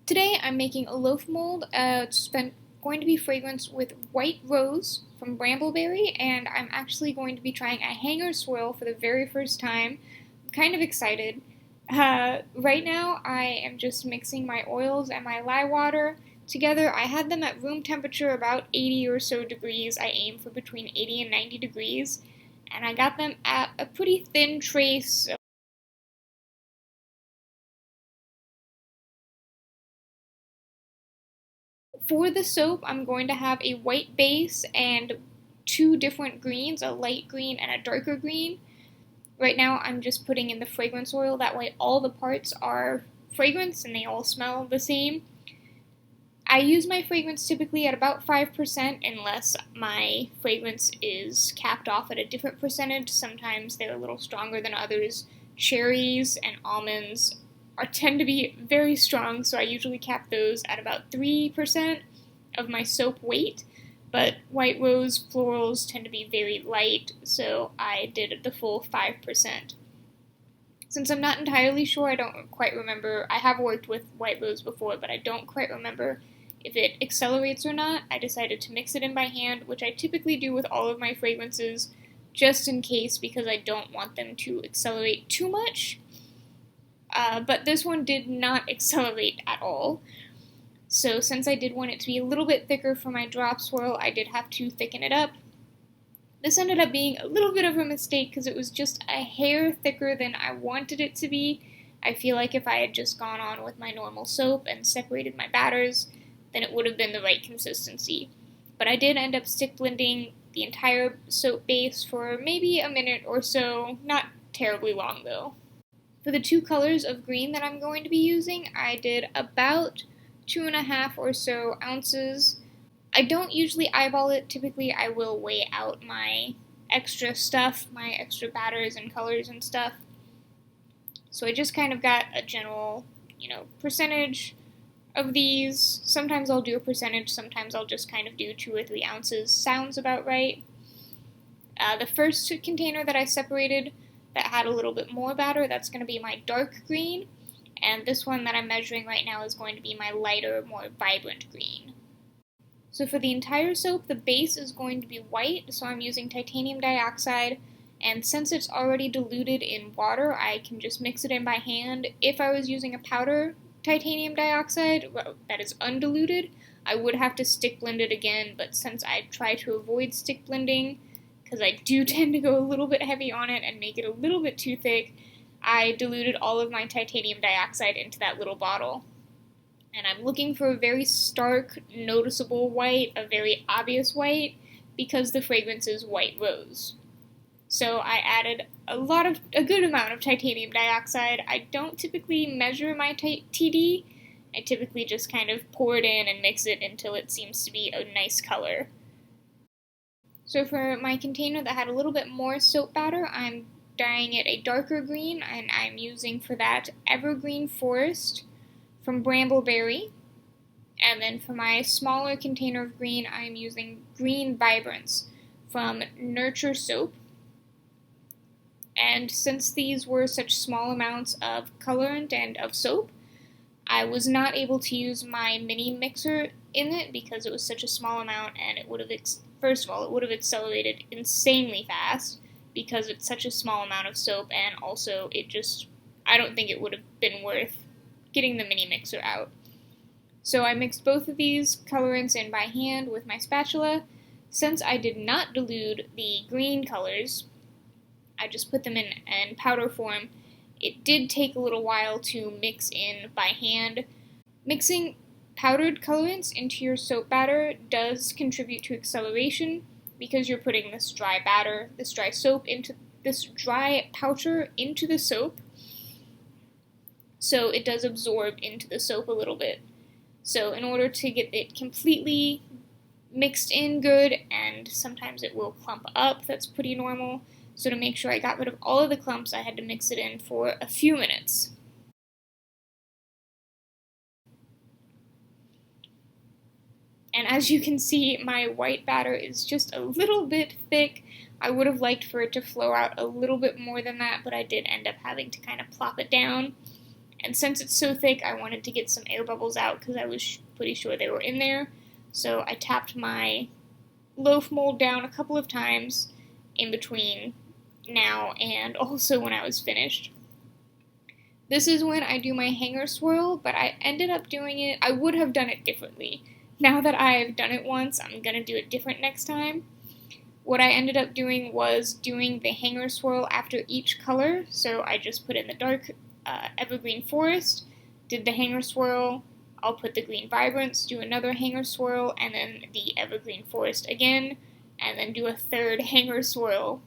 Today I'm making a loaf mold. It's going to be fragranced with white rose from Brambleberry, and I'm actually going to be trying a hanger swirl for the very first time. I'm kind of excited. Right now I am just mixing my oils and my lye water together. I had them at room temperature, about 80 or so degrees. I aim for between 80 and 90 degrees, and I got them at a pretty thin trace. For the soap, I'm going to have a white base and two different greens, a light green and a darker green. Right now I'm just putting in the fragrance oil, that way all the parts are fragrance and they all smell the same. I use my fragrance typically at about 5% unless my fragrance is capped off at a different percentage. Sometimes they're a little stronger than others. Cherries and almonds tend to be very strong, so I usually cap those at about 3% of my soap weight, but white rose florals tend to be very light, so I did the full 5%. Since I'm not entirely sure, I don't quite remember, I have worked with white rose before, but I don't quite remember if it accelerates or not. I decided to mix it in by hand, which I typically do with all of my fragrances, just in case, because I don't want them to accelerate too much. But this one did not accelerate at all. So since I did want it to be a little bit thicker for my drop swirl, I did have to thicken it up. This ended up being a little bit of a mistake because it was just a hair thicker than I wanted it to be. I feel like if I had just gone on with my normal soap and separated my batters, then it would have been the right consistency. But I did end up stick blending the entire soap base for maybe a minute or so, not terribly long though. For the two colors of green that I'm going to be using, I did about 2.5 or so ounces. I don't usually eyeball it. Typically I will weigh out my extra stuff, my extra batters and colors and stuff. So I just kind of got a general, percentage of these. Sometimes I'll do a percentage, sometimes I'll just kind of do 2 or 3 ounces. Sounds about right. The first container that I separated that had a little bit more batter, that's going to be my dark green, and this one that I'm measuring right now is going to be my lighter, more vibrant green. So for the entire soap, the base is going to be white, so I'm using titanium dioxide, and since it's already diluted in water, I can just mix it in by hand. If I was using a powder titanium dioxide that is undiluted, I would have to stick blend it again, but since I try to avoid stick blending, because I do tend to go a little bit heavy on it and make it a little bit too thick, I diluted all of my titanium dioxide into that little bottle. And I'm looking for a very stark, noticeable white, a very obvious white, because the fragrance is white rose. So I added a good amount of titanium dioxide. I don't typically measure my TD. I typically just kind of pour it in and mix it until it seems to be a nice color. So for my container that had a little bit more soap batter, I'm dyeing it a darker green, and I'm using for that Evergreen Forest from Brambleberry. And then for my smaller container of green, I'm using Green Vibrance from Nurture Soap. And since these were such small amounts of colorant and of soap, I was not able to use my mini mixer in it because it was such a small amount, and it would have first of all, it would have accelerated insanely fast because it's such a small amount of soap, and also I don't think it would have been worth getting the mini mixer out. So I mixed both of these colorants in by hand with my spatula. Since I did not dilute the green colors, I just put them in powder form. It did take a little while to mix in by hand. Mixing powdered colorants into your soap batter does contribute to acceleration because you're putting this dry powder into the soap, so it does absorb into the soap a little bit. So in order to get it completely mixed in good, and sometimes it will clump up, that's pretty normal. So to make sure I got rid of all of the clumps, I had to mix it in for a few minutes. And as you can see, my white batter is just a little bit thick. I would have liked for it to flow out a little bit more than that, but I did end up having to kind of plop it down. And since it's so thick, I wanted to get some air bubbles out because I was pretty sure they were in there. So I tapped my loaf mold down a couple of times in between now and also when I was finished. This is when I do my hanger swirl, but I ended up doing it, I would have done it differently. Now that I've done it once, I'm going to do it different next time. What I ended up doing was doing the hanger swirl after each color, so I just put in the dark Evergreen Forest, did the hanger swirl, I'll put the Green Vibrance, do another hanger swirl, and then the Evergreen Forest again, and then do a third hanger swirl.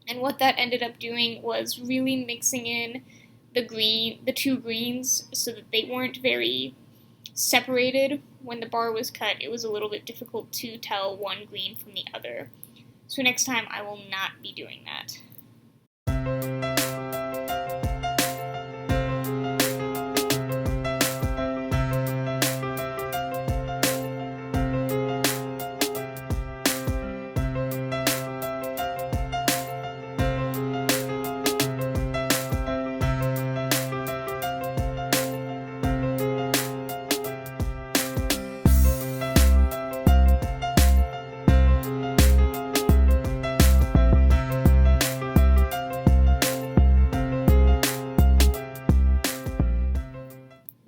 And what that ended up doing was really mixing in the two greens so that they weren't very separated. When the bar was cut, it was a little bit difficult to tell one green from the other. So next time I will not be doing that.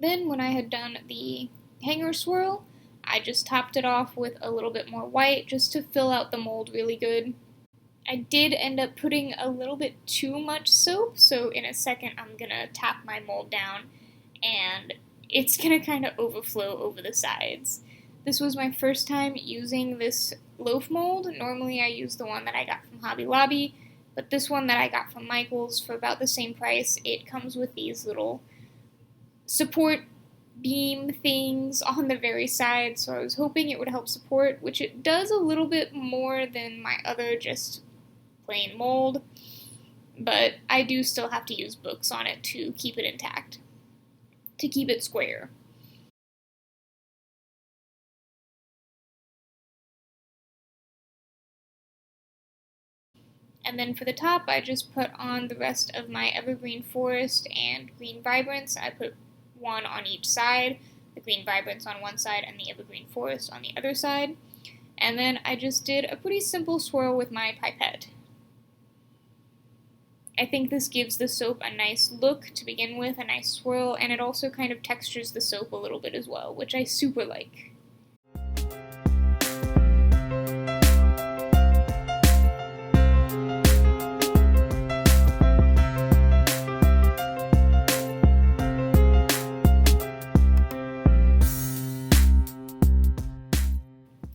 Then when I had done the hanger swirl, I just topped it off with a little bit more white just to fill out the mold really good. I did end up putting a little bit too much soap, so in a second I'm going to tap my mold down and it's going to kind of overflow over the sides. This was my first time using this loaf mold. Normally I use the one that I got from Hobby Lobby, but this one that I got from Michael's for about the same price, it comes with these little support beam things on the very side, so I was hoping it would help support, which it does a little bit more than my other just plain mold, but I do still have to use books on it to keep it intact, to keep it square. And then for the top, I just put on the rest of my Evergreen Forest and Green Vibrance. I put one on each side, the Green Vibrance on one side and the Evergreen Forest on the other side. And then I just did a pretty simple swirl with my pipette. I think this gives the soap a nice look to begin with, a nice swirl, and it also kind of textures the soap a little bit as well, which I super like.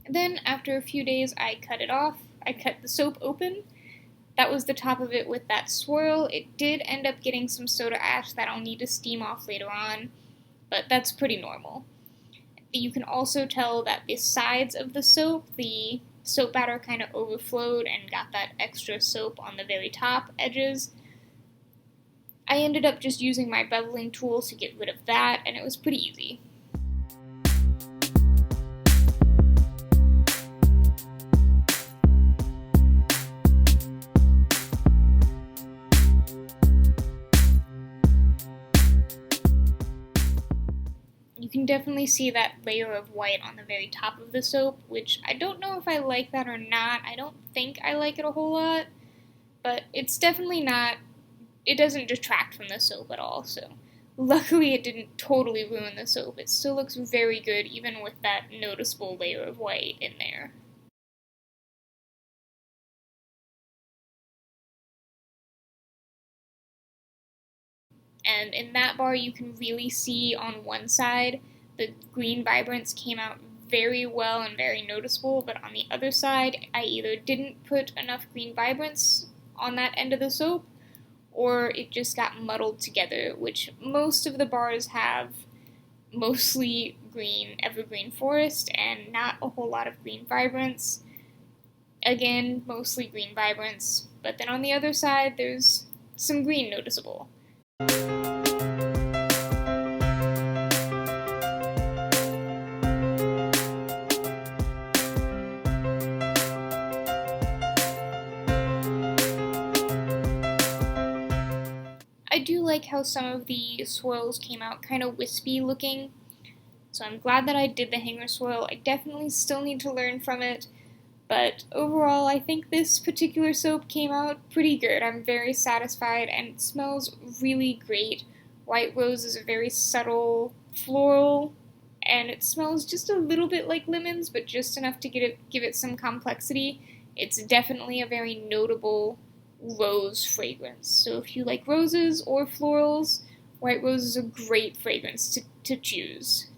Then, after a few days, I cut it off. I cut the soap open. That was the top of it with that swirl. It did end up getting some soda ash that I'll need to steam off later on, but that's pretty normal. You can also tell that the sides of the soap batter kind of overflowed and got that extra soap on the very top edges. I ended up just using my beveling tool to get rid of that, and it was pretty easy. You can definitely see that layer of white on the very top of the soap, which I don't know if I like that or not. I don't think I like it a whole lot, but it's definitely not, it doesn't detract from the soap at all, so luckily it didn't totally ruin the soap. It still looks very good even with that noticeable layer of white in there. And in that bar, you can really see on one side, the Green Vibrance came out very well and very noticeable, but on the other side, I either didn't put enough Green Vibrance on that end of the soap, or it just got muddled together, which most of the bars have mostly green Evergreen Forest and not a whole lot of Green Vibrance. Again, mostly Green Vibrance, but then on the other side, there's some green noticeable. I do like how some of the swirls came out kind of wispy looking. So I'm glad that I did the hanger swirl. I definitely still need to learn from it, but overall I think this particular soap came out pretty good. I'm very satisfied and it smells really great. White rose is a very subtle floral, and it smells just a little bit like lemons, but just enough to give it some complexity. It's definitely a very notable rose fragrance. So if you like roses or florals, white rose is a great fragrance to choose.